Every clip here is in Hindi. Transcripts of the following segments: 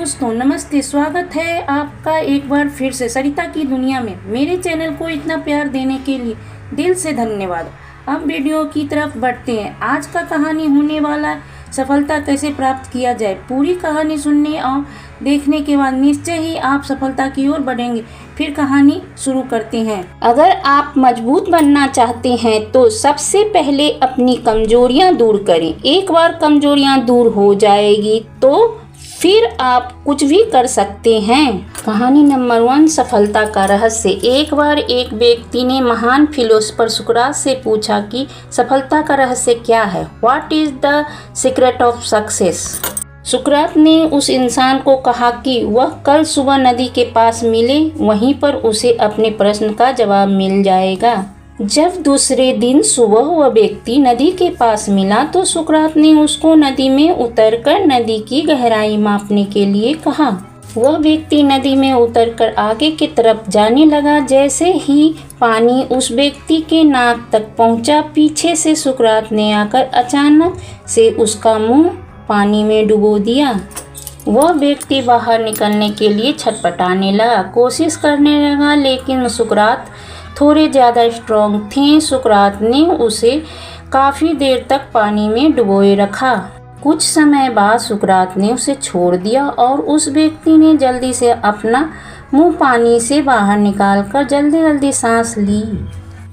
दोस्तों नमस्ते, स्वागत है आपका एक बार फिर से सरिता की दुनिया में। मेरे चैनल को इतना प्यार देने के लिए दिल से धन्यवाद। अब वीडियो की तरफ बढ़ते हैं। आज का कहानी होने वाला सफलता कैसे प्राप्त किया जाए। पूरी कहानी सुनने और देखने के बाद निश्चय ही आप सफलता की ओर बढ़ेंगे। फिर कहानी शुरू करते हैं। अगर आप मजबूत बनना चाहते हैं तो सबसे पहले अपनी कमजोरियां दूर करें। एक बार कमजोरियां दूर हो जाएगी तो फिर आप कुछ भी कर सकते हैं। कहानी नंबर 1, सफलता का रहस्य। एक बार एक व्यक्ति ने महान फिलोसोफर सुकरात से पूछा कि सफलता का रहस्य क्या है। What is the secret of success. सुकरात ने उस इंसान को कहा कि वह कल सुबह नदी के पास मिले, वहीं पर उसे अपने प्रश्न का जवाब मिल जाएगा। जब दूसरे दिन सुबह वह व्यक्ति नदी के पास मिला तो सुकरात ने उसको नदी में उतरकर नदी की गहराई मापने के लिए कहा। वह व्यक्ति नदी में उतरकर आगे की तरफ जाने लगा। जैसे ही पानी उस व्यक्ति के नाक तक पहुंचा, पीछे से सुकरात ने आकर अचानक से उसका मुंह पानी में डुबो दिया। वह व्यक्ति बाहर निकलने के लिए छटपटाने लगा, कोशिश करने लगा, लेकिन सुकरात थोड़े ज़्यादा स्ट्रॉन्ग थे। सुकरात ने उसे काफ़ी देर तक पानी में डुबोए रखा। कुछ समय बाद सुकरात ने उसे छोड़ दिया और उस व्यक्ति ने जल्दी से अपना मुंह पानी से बाहर निकालकर जल्दी सांस ली।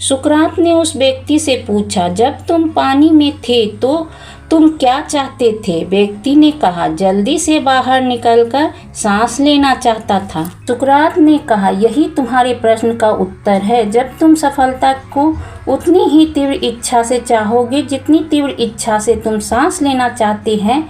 सुकरात ने उस व्यक्ति से पूछा, जब तुम पानी में थे तो तुम क्या चाहते थे। व्यक्ति ने कहा, जल्दी से बाहर निकलकर सांस लेना चाहता था। सुकरात ने कहा, यही तुम्हारे प्रश्न का उत्तर है। जब तुम सफलता को उतनी ही तीव्र इच्छा से चाहोगे जितनी तीव्र इच्छा से तुम सांस लेना चाहते हैं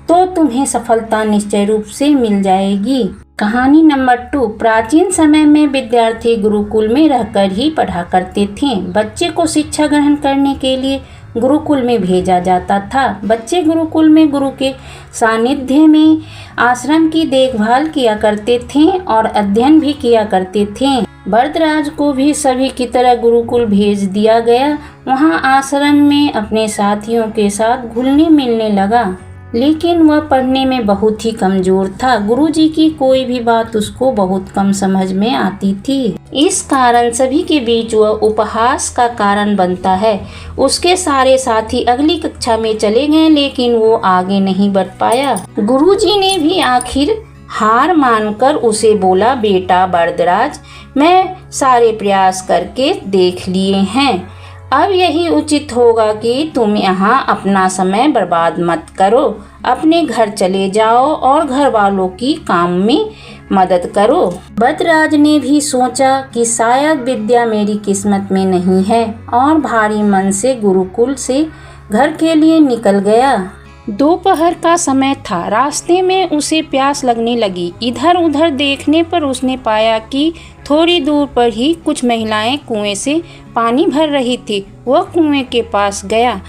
तो तुम्हें सफलता निश्चय रूप से मिल जाएगी। कहानी नंबर 2, प्राचीन समय में विद्यार्थी गुरुकुल में रहकर ही पढ़ा करते थे। बच्चे को शिक्षा ग्रहण करने के लिए गुरुकुल में भेजा जाता था। बच्चे गुरुकुल में गुरु के सानिध्य में आश्रम की देखभाल किया करते थे और अध्ययन भी किया करते थे। बरदराज को भी सभी की तरह गुरुकुल भेज दिया गया। वहाँ आश्रम में अपने साथियों के साथ घुलने मिलने लगा, लेकिन वह पढ़ने में बहुत ही कमजोर था। गुरुजी की कोई भी बात उसको बहुत कम समझ में आती थी। इस कारण सभी के बीच वह उपहास का कारण बनता है। उसके सारे साथी अगली कक्षा में चले गए, लेकिन वो आगे नहीं बढ़ पाया। गुरुजी ने भी आखिर हार मानकर उसे बोला, बेटा बरदराज, मैं सारे प्रयास करके देख लिए हैं। अब यही उचित होगा कि तुम यहाँ अपना समय बर्बाद मत करो। अपने घर चले जाओ और घर वालों की काम में मदद करो। बरदराज ने भी सोचा कि शायद विद्या मेरी किस्मत में नहीं है और भारी मन से गुरुकुल से घर के लिए निकल गया। दोपहर का समय था। रास्ते में उसे प्यास लगने लगी। इधर उधर देखने पर उसने पाया कि थोड़ी दूर पर ही कुछ महिलाएं कुएं से पानी भर रही थी। वह कुएं के पास गया।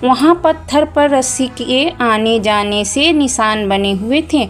वहां पत्थर पर रस्सी के आने जाने से निशान बने हुए थे।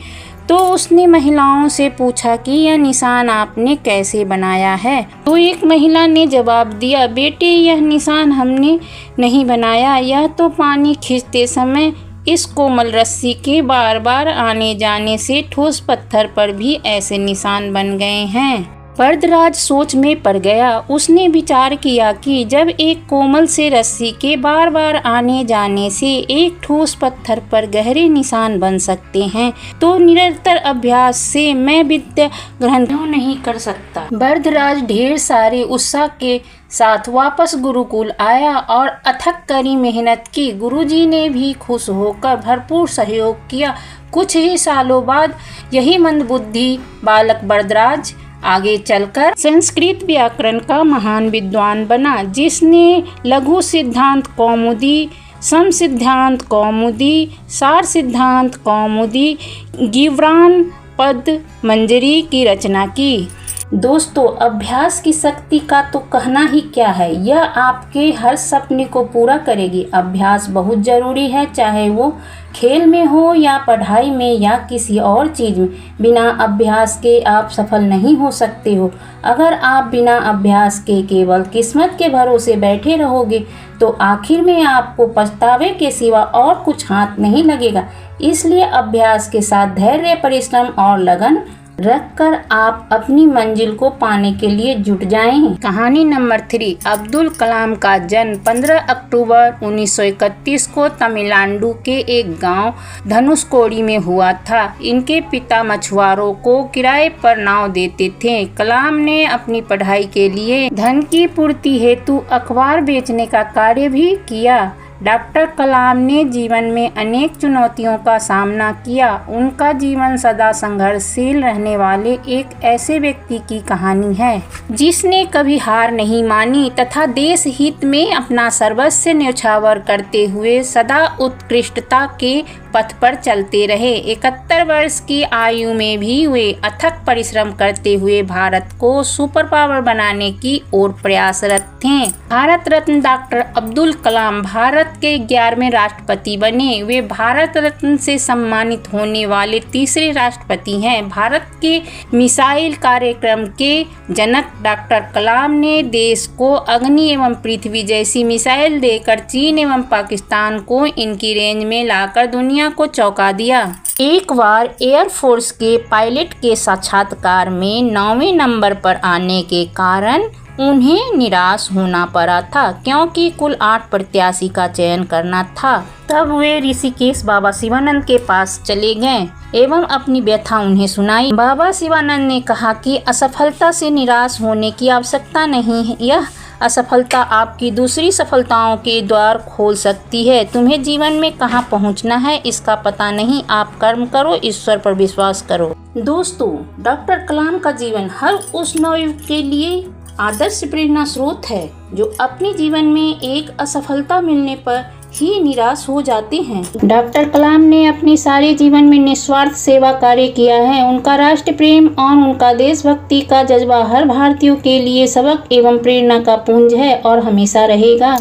तो उसने महिलाओं से पूछा कि यह निशान आपने कैसे बनाया है। तो एक महिला ने जवाब दिया, बेटे, यह निशान हमने नहीं बनाया। यह तो पानी खींचते समय इस कोमल रस्सी के बार बार आने जाने से ठोस पत्थर पर भी ऐसे निशान बन गए हैं। बरदराज सोच में पड़ गया। उसने विचार किया कि जब एक कोमल से रस्सी के बार बार आने जाने से एक ठोस पत्थर पर गहरे निशान बन सकते हैं तो निरंतर अभ्यास से मैं विद्या ग्रहण क्यों नहीं कर सकता। बरदराज ढेर सारे उत्साह के साथ वापस गुरुकुल आया और अथक कड़ी मेहनत की। गुरुजी ने भी खुश होकर भरपूर सहयोग किया। कुछ ही सालों बाद यही मंदबुद्धि बालक बरदराज आगे चलकर संस्कृत व्याकरण का महान विद्वान बना, जिसने लघु सिद्धांत कौमुदी, सम सिद्धांत कौमुदी, सार सिद्धांत कौमुदी, गिवरान पद मंजरी की रचना की। दोस्तों, अभ्यास की शक्ति का तो कहना ही क्या है। यह आपके हर सपने को पूरा करेगी। अभ्यास बहुत जरूरी है, चाहे वो खेल में हो या पढ़ाई में या किसी और चीज़ में। बिना अभ्यास के आप सफल नहीं हो सकते हो। अगर आप बिना अभ्यास के केवल किस्मत के भरोसे बैठे रहोगे तो आखिर में आपको पछतावे के सिवा और कुछ हाथ नहीं लगेगा। इसलिए अभ्यास के साथ धैर्य, परिश्रम और लगन रखकर आप अपनी मंजिल को पाने के लिए जुट जाएं। कहानी नंबर 3। अब्दुल कलाम का जन्म 15 अक्टूबर 1931 को तमिलनाडु के एक गांव धनुषकोडी में हुआ था। इनके पिता मछुआरों को किराए पर नाव देते थे। कलाम ने अपनी पढ़ाई के लिए धन की पूर्ति हेतु अखबार बेचने का कार्य भी किया। डॉक्टर कलाम ने जीवन में अनेक चुनौतियों का सामना किया। उनका जीवन सदा संघर्षशील रहने वाले एक ऐसे व्यक्ति की कहानी है जिसने कभी हार नहीं मानी तथा देश हित में अपना सर्वस्व न्यौछावर करते हुए सदा उत्कृष्टता के पथ पर चलते रहे। 71 वर्ष की आयु में भी वे अथक परिश्रम करते हुए भारत को सुपर पावर बनाने की ओर प्रयासरत थे। भारत रत्न डॉक्टर अब्दुल कलाम भारत के 11वें राष्ट्रपति बने। वे भारत रत्न से सम्मानित होने वाले तीसरे राष्ट्रपति हैं। भारत के मिसाइल कार्यक्रम के जनक डॉक्टर कलाम ने देश को अग्नि एवं पृथ्वी जैसी मिसाइल देकर चीन एवं पाकिस्तान को इनकी रेंज में लाकर दुनिया को चौंका दिया। एक बार एयरफोर्स के पायलट के साक्षात्कार में 9वें नंबर पर आने के कारण उन्हें निराश होना पड़ा था, क्योंकि कुल 8 प्रत्याशी का चयन करना था। तब वे ऋषिकेश बाबा शिवानंद के पास चले गए एवं अपनी व्यथा उन्हें सुनाई। बाबा शिवानंद ने कहा कि असफलता से निराश होने की आवश्यकता नहीं है। यह असफलता आपकी दूसरी सफलताओं के द्वार खोल सकती है। तुम्हें जीवन में कहाँ पहुँचना है इसका पता नहीं। आप कर्म करो, ईश्वर पर विश्वास करो। दोस्तों, डॉक्टर कलाम का जीवन हर उस नवयुवक के लिए आदर्श प्रेरणा स्रोत है जो अपने जीवन में एक असफलता मिलने पर ही निराश हो जाते हैं। डॉक्टर कलाम ने अपने सारे जीवन में निस्वार्थ सेवा कार्य किया है। उनका राष्ट्र प्रेम और उनका देशभक्ति का जज्बा हर भारतीयों के लिए सबक एवं प्रेरणा का पुंज है और हमेशा रहेगा।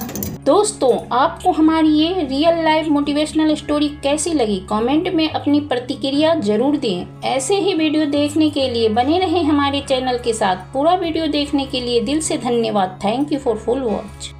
दोस्तों, आपको हमारी ये रियल लाइफ मोटिवेशनल स्टोरी कैसी लगी? कमेंट में अपनी प्रतिक्रिया जरूर दें। ऐसे ही वीडियो देखने के लिए बने रहें हमारे चैनल के साथ। पूरा वीडियो देखने के लिए दिल से धन्यवाद। Thank you for full watch.